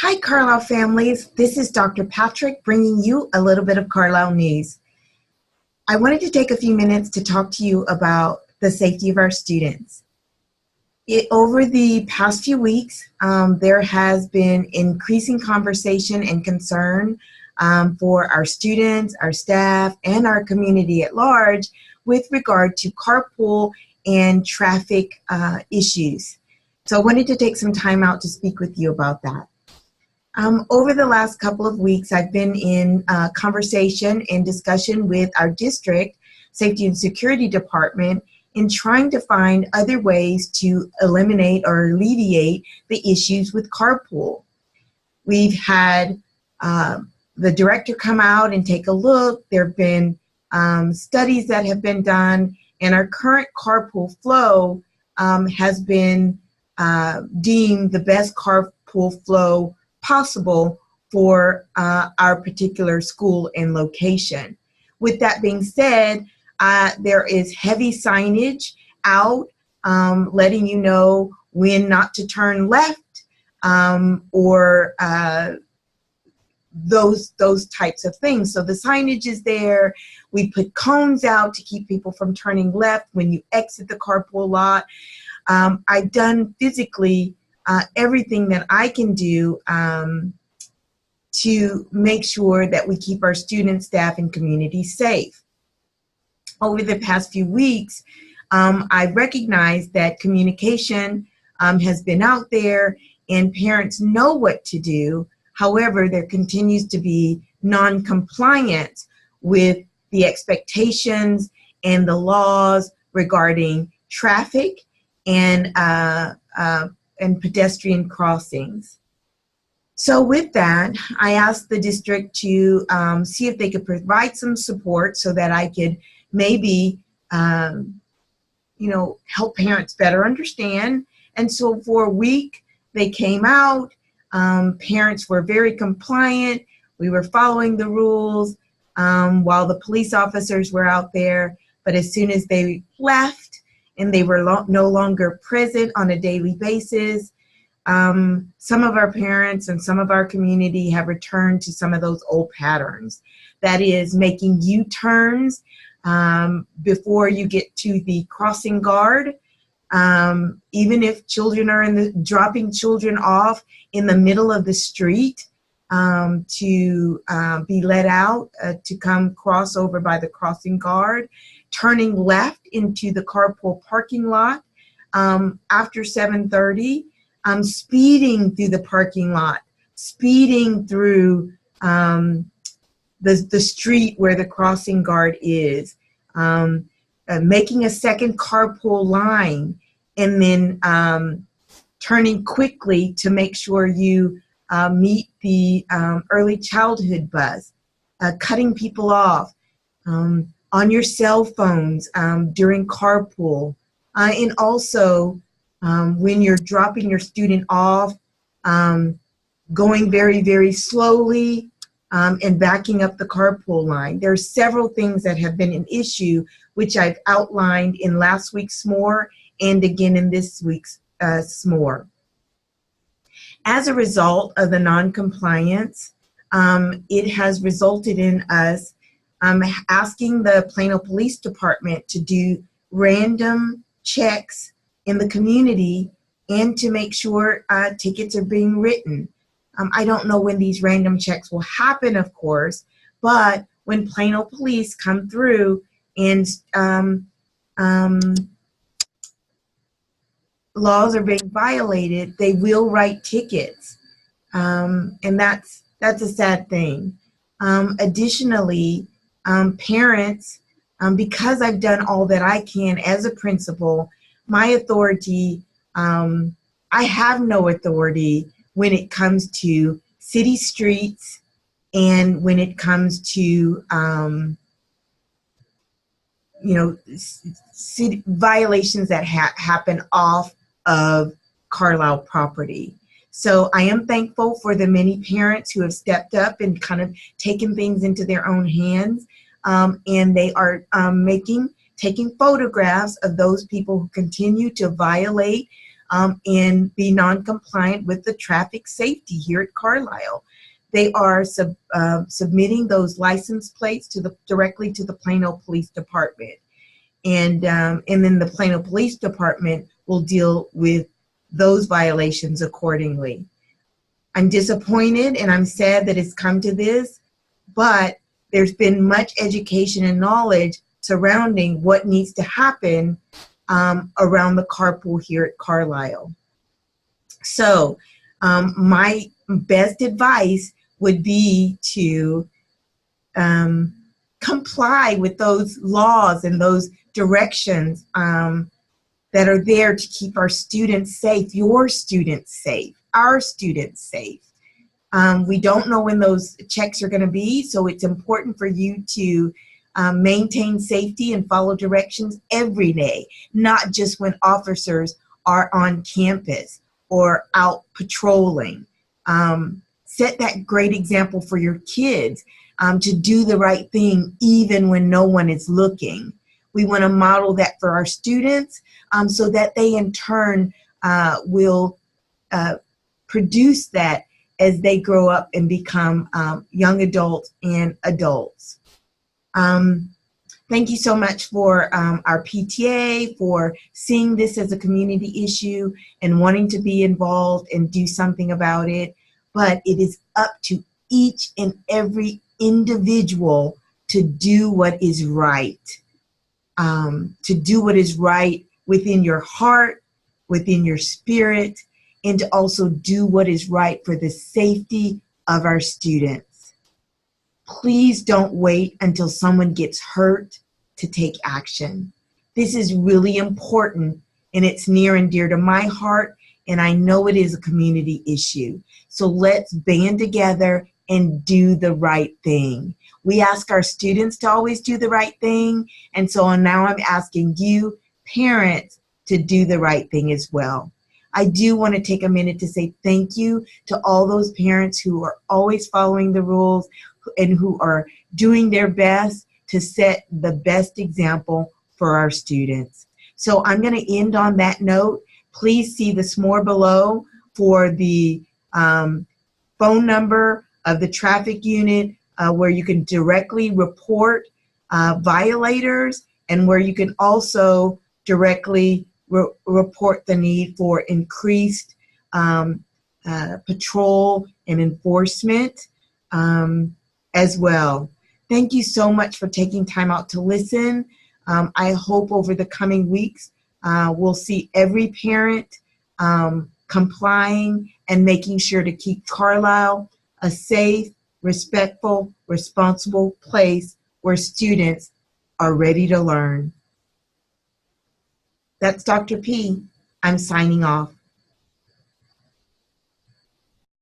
Hi, Carlisle families. This is Dr. Patrick bringing you a little bit of Carlisle news. I wanted to take a few minutes to talk to you about the safety of our students. Over the past few weeks, there has been increasing conversation and concern for our students, our staff, and our community at large with regard to carpool and traffic issues. So I wanted to take some time out to speak with you about that. Over the last couple of weeks, I've been in conversation and discussion with our district safety and security department in trying to find other ways to eliminate or alleviate the issues with carpool. We've had the director come out and take a look. There have been studies that have been done, and our current carpool flow has been deemed the best carpool flow possible for our particular school and location. With that being said, there is heavy signage out letting you know when not to turn left or those types of things. So the signage is there. We put cones out to keep people from turning left when you exit the carpool lot. I've done physically everything that I can do to make sure that we keep our students, staff, and community safe. Over the past few weeks, I recognize that communication has been out there and parents know what to do. However, there continues to be non-compliance with the expectations and the laws regarding traffic and pedestrian crossings. So with that, I asked the district to see if they could provide some support so that I could maybe, help parents better understand. And so for a week, they came out. Parents were very compliant. We were following the rules while the police officers were out there. But as soon as they left, and they were no longer present on a daily basis, some of our parents and some of our community have returned to some of those old patterns. That is making U-turns before you get to the crossing guard. Even if children are dropping children off in the middle of the street to be let out to come cross over by the crossing guard, turning left into the carpool parking lot after 7:30, speeding through the parking lot, speeding through the street where the crossing guard is, making a second carpool line, and then turning quickly to make sure you meet the early childhood bus, cutting people off, on your cell phones during carpool, and also when you're dropping your student off, going very, very slowly and backing up the carpool line. There are several things that have been an issue, which I've outlined in last week's SMORE and again in this week's SMORE. As a result of the non-compliance, it has resulted in us asking the Plano Police Department to do random checks in the community and to make sure tickets are being written. I don't know when these random checks will happen, of course, but when Plano Police come through and laws are being violated, they will write tickets, and that's a sad thing. Additionally, parents, because I've done all that I can as a principal, my authority, I have no authority when it comes to city streets and when it comes to, city violations that happen off of Carlisle property. So I am thankful for the many parents who have stepped up and kind of taken things into their own hands, and they are taking photographs of those people who continue to violate and be non-compliant with the traffic safety here at Carlisle. They are submitting those license plates directly to the Plano Police Department. And then the Plano Police Department will deal with those violations accordingly. I'm disappointed and I'm sad that it's come to this, but there's been much education and knowledge surrounding what needs to happen around the carpool here at Carlisle. So my best advice would be to comply with those laws and those directions that are there to keep our students safe, your students safe, our students safe. We don't know when those checks are going to be, so it's important for you to maintain safety and follow directions every day, not just when officers are on campus or out patrolling. Set that great example for your kids to do the right thing even when no one is looking. We want to model that for our students so that they in turn will produce that as they grow up and become young adults and adults. Thank you so much for our PTA for seeing this as a community issue and wanting to be involved and do something about it. But it is up to each and every individual to do what is right. To do what is right within your heart, within your spirit, and to also do what is right for the safety of our students. Please don't wait until someone gets hurt to take action. This is really important, and it's near and dear to my heart, and I know it is a community issue. So let's band together and do the right thing. We ask our students to always do the right thing, and so now I'm asking you, parents, to do the right thing as well. I do want to take a minute to say thank you to all those parents who are always following the rules and who are doing their best to set the best example for our students. So I'm going to end on that note. Please see the SMORE below for the phone number of the traffic unit where you can directly report violators and where you can also directly report the need for increased patrol and enforcement as well. Thank you so much for taking time out to listen. I hope over the coming weeks we'll see every parent complying and making sure to keep Carlisle a safe, respectful, responsible place where students are ready to learn. That's Dr. P. I'm signing off.